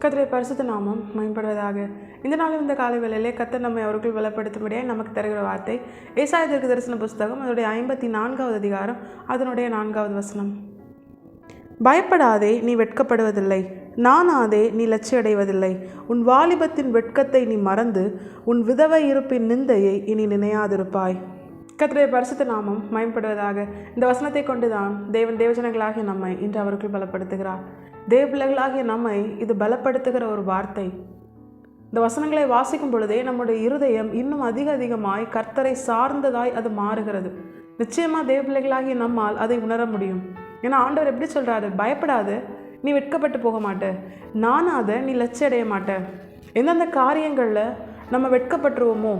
கர்த்தருடைய பரிசுத்த நாமம் மேம்படுவதாக. இந்த நாளும் இந்த காலை வேளையிலே கர்த்தர் நம்மை அவருக்குள் பலப்படுத்தும்படியாக நமக்கு தருகிற வார்த்தை ஏசாயா தீர்க்கதரிசன புஸ்தகம் அதனுடைய 54வது அதிகாரம் அதனுடைய 4வது வசனம். பயப்படாதே, நீ வெட்கப்படுவதில்லை. நானாதே, நீ லட்சியடைவதில்லை. உன் வாலிபத்தின் வெட்கத்தை நீ மறந்து உன் விதவை இருப்பின் நிந்தையை இனி நினையாதிருப்பாய். கர்த்தருடைய பரிசுத்த நாமம் மேம்படுவதாக. இந்த வசனத்தை கொண்டுதான் தேவன் தேவஜனங்களாகிய நம்மை இன்று அவருக்குள் பலப்படுத்துகிறார். தேவ பிள்ளைகளாகிய நம்மை இது பலப்படுத்துகிற ஒரு வார்த்தை. இந்த வசனங்களை வாசிக்கும் பொழுதே நம்முடைய இருதயம் இன்னும் அதிகமாய் கர்த்தரை சார்ந்ததாய் அது மாறுகிறது. நிச்சயமாக தேவ பிள்ளைகளாகிய நம்மால் அதை உணர முடியும். ஏன்னா ஆண்டவர் எப்படி சொல்கிறாரு? பயப்படாது, நீ வெட்கப்பட்டு போக மாட்ட. நானாத, நீ லட்சிய மாட்ட. எந்தெந்த காரியங்களில் நம்ம வெட்கப்பட்டுருவோமோ,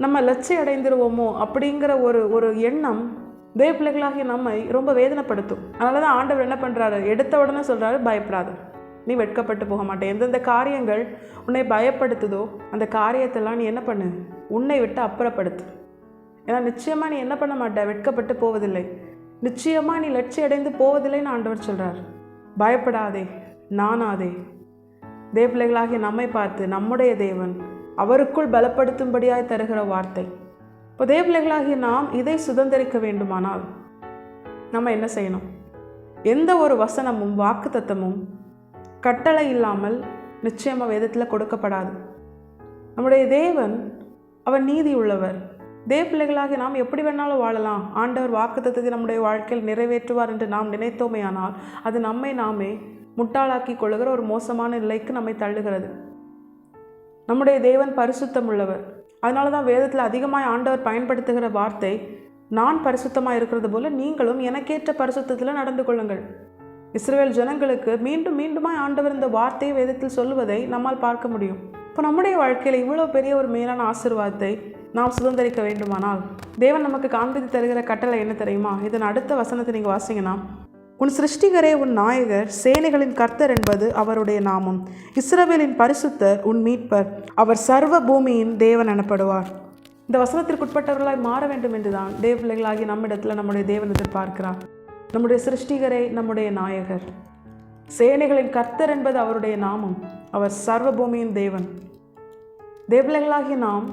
நம்ம லட்சியம் அடைந்துருவோமோ அப்படிங்கிற ஒரு எண்ணம் தேவ பிள்ளைகளாகிய நம்மை ரொம்ப வேதனைப்படுத்தும். அதனால தான் ஆண்டவர் என்ன பண்ணுறாரு? எடுத்த உடனே சொல்கிறாரு, பயப்படாது, நீ வெட்கப்பட்டு போக மாட்டே. எந்தெந்த காரியங்கள் உன்னை பயப்படுத்துதோ அந்த காரியத்தெல்லாம் நீ என்ன பண்ணு? உன்னை விட்டு அப்புறப்படுத்து. ஏன்னா நிச்சயமாக நீ என்ன பண்ண மாட்ட? வெட்கப்பட்டு போவதில்லை. நிச்சயமாக நீ லட்சியம் அடைந்து போவதில்லைன்னு ஆண்டவர் சொல்கிறார். பயப்படாதே, நானாதே. தேவ பிள்ளைகளாகிய நம்மை பார்த்து நம்முடைய தேவன் அவருக்குள் பலப்படுத்தும்படியாய் தருகிற வார்த்தை. இப்போ தேவ பிள்ளைகளாகிய நாம் இதை சுதந்திரிக்க வேண்டுமானால் நம்ம என்ன செய்யணும்? எந்த ஒரு வசனமும் வாக்குத்தத்தமும் கட்டளை இல்லாமல் நிச்சயமாக வேதத்தில் கொடுக்கப்படாது. நம்முடைய தேவன் அவர் நீதி உள்ளவர். தேவ பிள்ளைகளாகி நாம் எப்படி வேணாலும் வாழலாம். ஆண்டவர் வாக்குத்தத்தத்தை நம்முடைய வாழ்க்கையில் நிறைவேற்றுவார் என்று நாம் நினைத்தோமே ஆனால் அது நம்மை நாமே முட்டாளாக்கி கொள்ளுகிற ஒரு மோசமான நிலைக்கு நம்மை தள்ளுகிறது. நம்முடைய தேவன் பரிசுத்தம் உள்ளவர். அதனால தான் வேதத்தில் அதிகமாக ஆண்டவர் பயன்படுத்துகிற வார்த்தை, நான் பரிசுத்தமாக இருக்கிறது போல நீங்களும் எனக்கேற்ற பரிசுத்தத்தில் நடந்து கொள்ளுங்கள். இஸ்ரவேல் ஜனங்களுக்கு மீண்டும் மீண்டுமாய் ஆண்டவர் இந்த வார்த்தையை வேதத்தில் சொல்லுவதை நம்மால் பார்க்க முடியும். இப்போ நம்முடைய வாழ்க்கையில் இவ்வளோ பெரிய ஒரு மேலான ஆசீர்வாதத்தை நாம் சுதந்திரிக்க வேண்டுமானால் தேவன் நமக்கு காண்பித்து தருகிற கட்டளை என்ன தெரியுமா? இதன் அடுத்த வசனத்தை நீங்கள் வாசிங்கன்னா, உன் சிருஷ்டிகரே உன் நாயகர், சேனைகளின் கர்த்தர் என்பது அவருடைய நாமம். இஸ்ரவேலின் பரிசுத்தர் உன் மீட்பர், அவர் சர்வ பூமியின் தேவன் எனப்படுவார். இந்த வசனத்திற்குட்பட்டவர்களாய் மாற வேண்டும் என்றுதான் தேவ பிள்ளைகளாகி நம்மிடத்தில் நம்முடைய தேவன் எதிர்பார்க்கிறார். நம்முடைய சிருஷ்டிகரே நம்முடைய நாயகர், சேனைகளின் கர்த்தர் என்பது அவருடைய நாமம், அவர் சர்வ பூமியின் தேவன். தேவ பிள்ளைகளாகி நாம்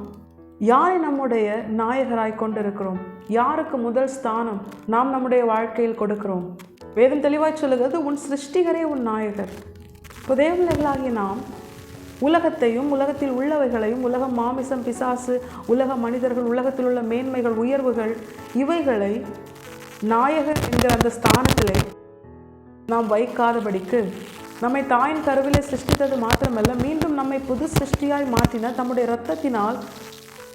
யாரை நம்முடைய நாயகராய் கொண்டிருக்கிறோம்? யாருக்கு முதல் ஸ்தானம் நாம் நம்முடைய வாழ்க்கையில் கொடுக்கிறோம்? வேதம் தெளிவாய் சொல்லுகிறது, உன் சிருஷ்டிகரே உன் நாயகர். இப்போ தேவ பிள்ளைகளாகிய நாம் உலகத்தையும் உலகத்தில் உள்ளவைகளையும், உலக மாமிசம், பிசாசு, உலக மனிதர்கள், உலகத்தில் உள்ள மேன்மைகள், உயர்வுகள், இவைகளை நாயகர் என்கிற அந்த ஸ்தானத்திலே நாம் வைக்காதபடிக்கு நம்மை தாயின் கருவிலே சிருஷ்டித்தது மாத்திரமல்ல, மீண்டும் நம்மை புது சிருஷ்டியாய் மாற்றின, தம்முடைய இரத்தத்தினால்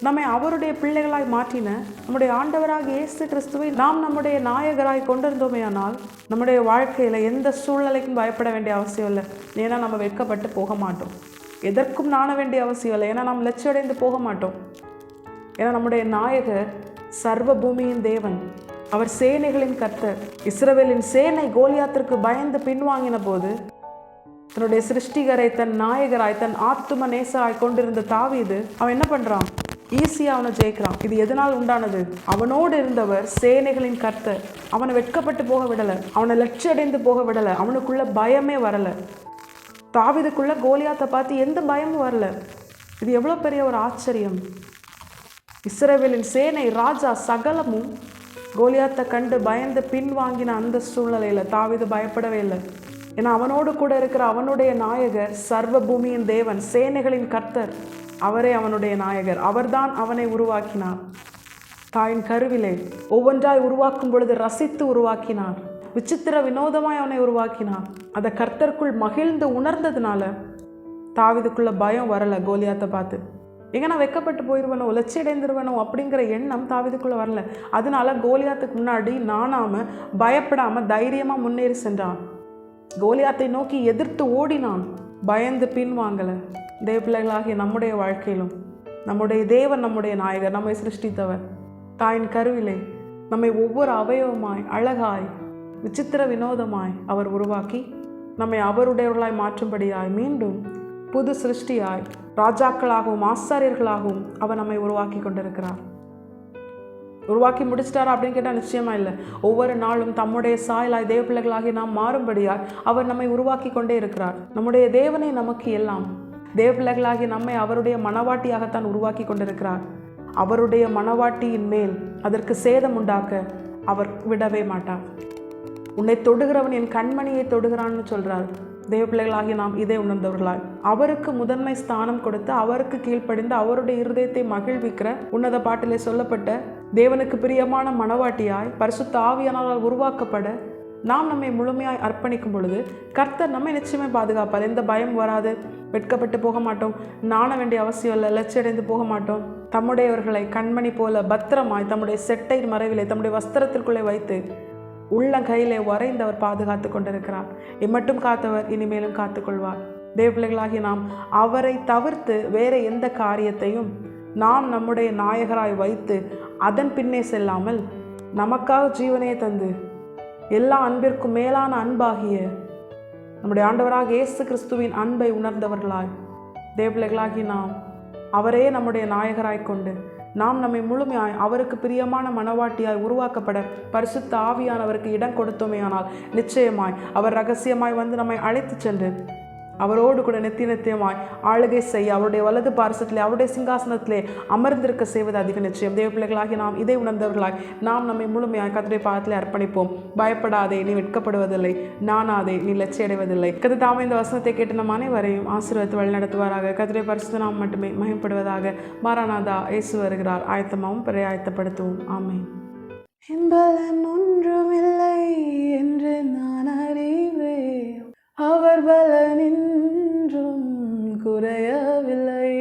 நம்மை அவருடைய பிள்ளைகளாய் மாற்றின நம்முடைய ஆண்டவராக இயேசு கிறிஸ்துவை நாம் நம்முடைய நாயகராய் கொண்டிருந்தோமே ஆனால் நம்முடைய வாழ்க்கையில் எந்த சூழ்நிலைக்கும் பயப்பட வேண்டிய அவசியம் இல்லை. ஏன்னா நம்ம வெட்கப்பட்டு போக மாட்டோம். எதற்கும் நாண வேண்டிய அவசியம் இல்லை. ஏன்னா நாம் லட்சியடைந்து போக மாட்டோம். ஏன்னா நம்முடைய நாயகர் சர்வ பூமியின் தேவன், அவர் சேனைகளின் கர்த்தர். இஸ்ரவேலின் சேனை கோலியாத்திற்கு பயந்து பின்வாங்கின போது தன்னுடைய சிருஷ்டிகரை தன் நாயகராய், தன் ஆத்தும நேசராய் கொண்டிருந்த தாவீது அவன் என்ன பண்ணுறான்? ஈஸியாக அவனை ஜெயிக்கிறான். இது எதனால் உண்டானது? அவனோடு இருந்தவர் சேனைகளின் கர்த்தர். அவனை வெட்கப்பட்டு போக விடலை, அவனை லட்சியடைந்து போக விடலை. அவனுக்குள்ள பயமே வரலை. தாவீதுக்குள்ள கோலியாத்தை பார்த்து எந்த பயமும் வரல. இது எவ்வளோ பெரிய ஒரு ஆச்சரியம்! இஸ்ரவேலின் சேனை, ராஜா சகலமும் கோலியாத்தை கண்டு பயந்து பின்வாங்கின அந்த சூழ்நிலையில் தாவீது பயப்படவே இல்லை. ஏன்னா அவனோடு கூட இருக்கிற அவனுடைய நாயகர் சர்வ பூமியின் தேவன், சேனைகளின் கர்த்தர். அவரே அவனுடைய நாயகர். அவர்தான் அவனை உருவாக்கினார். தாயின் கருவிலே ஒவ்வொன்றாய் உருவாக்கும் பொழுது ரசித்து உருவாக்கினார். விசித்திர வினோதமாய் அவனை உருவாக்கினார். அதை கர்த்தருக்குள் மகிழ்ந்து உணர்ந்ததுனால தாவீதுக்குள்ள பயம் வரலை. கோலியாத்தை பார்த்து எங்க நான் வெட்கப்பட்டு போயிடுவேனோ, லட்சியடைந்துருவேனோ அப்படிங்கிற எண்ணம் தாவீதுக்குள்ள வரல. அதனால கோலியாத்துக்கு முன்னாடி நானாம பயப்படாம தைரியமா முன்னேறி சென்றான். கோலியாத்தை நோக்கி எதிர்த்து ஓடினான். பயந்து பின்வாங்கலை. தேவ பிள்ளைகளாகிய நம்முடைய வாழ்க்கையிலும் நம்முடைய தேவன் நம்முடைய நாயகர், நம்மை சிருஷ்டித்தவர். தாயின் கருவிலே நம்மை ஒவ்வொரு அவயவமாய், அழகாய், விசித்திர வினோதமாய் அவர் உருவாக்கி நம்மை அவருடையவர்களாய் மாற்றும்படியாய் மீண்டும் புது சிருஷ்டியாய் ராஜாக்களாகவும் ஆசாரியர்களாகவும் அவர் நம்மை உருவாக்கி கொண்டிருக்கிறார். உருவாக்கி முடிச்சிட்டாரா அப்படின்னு கேட்டால் நிச்சயமாக இல்லை. ஒவ்வொரு நாளும் தம்முடைய சாயலாய் தேவ பிள்ளைகளாகி நாம் மாறும்படியாய் அவர் நம்மை உருவாக்கி கொண்டே இருக்கிறார். நம்முடைய தேவனை நமக்கு எல்லாம். தேவ பிள்ளைகளாகி நம்மை அவருடைய மனவாட்டியாகத்தான் உருவாக்கி கொண்டிருக்கிறார். அவருடைய மனவாட்டியின் மேல் அதற்கு சேதம் உண்டாக்க அவர் விடவே மாட்டார். உன்னை தொடுகிறவன் என் கண்மணியை தொடுகிறான்னு சொல்றார். தேவ பிள்ளைகளாகி நாம் இதை உணர்ந்தவர்களாய் அவருக்கு முதன்மை ஸ்தானம் கொடுத்து அவருக்கு கீழ்ப்படிந்து அவருடைய இருதயத்தை மகிழ்விக்கிற உன்னத பாட்டிலே சொல்லப்பட்ட தேவனுக்கு பிரியமான மனவாட்டியாய் பரிசுத்த ஆவியானவரால் உருவாக்கப்பட நாம் நம்மை முழுமையாய் அர்ப்பணிக்கும் பொழுது கர்த்தர் நம்மை நிச்சயமே பாதுகாப்பார். எந்த பயம் வராது. வெட்கப்பட்டு போக மாட்டோம். நாண வேண்டிய அவசியம் இல்லை. லட்சியடைந்து போக மாட்டோம். தம்முடையவர்களை கண்மணி போல பத்திரமாய் தம்முடைய செட்டை மறைவிலே தம்முடைய வஸ்திரத்திற்குள்ளே வைத்து உள்ள கையிலே வரைந்து அவர் பாதுகாத்து கொண்டிருக்கிறார். இம்மட்டும் காத்தவர் இனிமேலும் காத்துக்கொள்வார். தேவ பிள்ளைகளாகி நாம் அவரை தவிர்த்து வேற எந்த காரியத்தையும் நாம் நம்முடைய நாயகராய் வைத்து அதன் பின்னே செல்லாமல் நமக்காக ஜீவனையை தந்து எல்லா அன்பிற்கும் மேலான அன்பாகிய நம்முடைய ஆண்டவராக இயேசு கிறிஸ்துவின் அன்பை உணர்ந்தவர்களாய் தேவ பிள்ளைகளாகி நாம் அவரே நம்முடைய நாயகராய் கொண்டு நாம் நம்மை முழுமையாய் அவருக்கு பிரியமான மனவாட்டியாய் உருவாக்கப்பட பரிசுத்த ஆவியானவருக்கு இடம் கொடுத்தோமேயானால் நிச்சயமாய் அவர் ரகசியமாய் வந்து நம்மை அழைத்து சென்று அவரோடு கூட நித்தியமாய் ஆளுகை செய்ய அவருடைய வலது பாரசத்திலே அவருடைய சிங்காசனத்திலே அமர்ந்திருக்க செய்வது அதிக நிச்சயம். தேவ பிள்ளைகளாகி நாம் இதை உணர்ந்தவர்களாய் நாம் நம்மை முழுமையாய் கர்த்தருடைய பாதத்திலே அர்ப்பணிப்போம். பயப்படாதே, நீ வெட்கப்படுவதில்லை. நானாதே, நீ லட்சியடைவதில்லை. கர்த்தர் தாமே இந்த வசனத்தை கேட்டு நம் அனைவரையும் ஆசீர்வதித்து வழிநடத்துவாராக. கர்த்தருடைய பரிசுத்த நாமம் மட்டுமே மகிமைப்படுவதாக. மாராநாதா, இயேசு வருகிறார். ஆயத்தமாகவும் பிறைய ஆயத்தப்படுத்துவோம். ஆமென். என்பலன் ஒன்றுமில்லை என்று நான் அறிவேன், அவர் பலனின்றும் குறையவில்லை.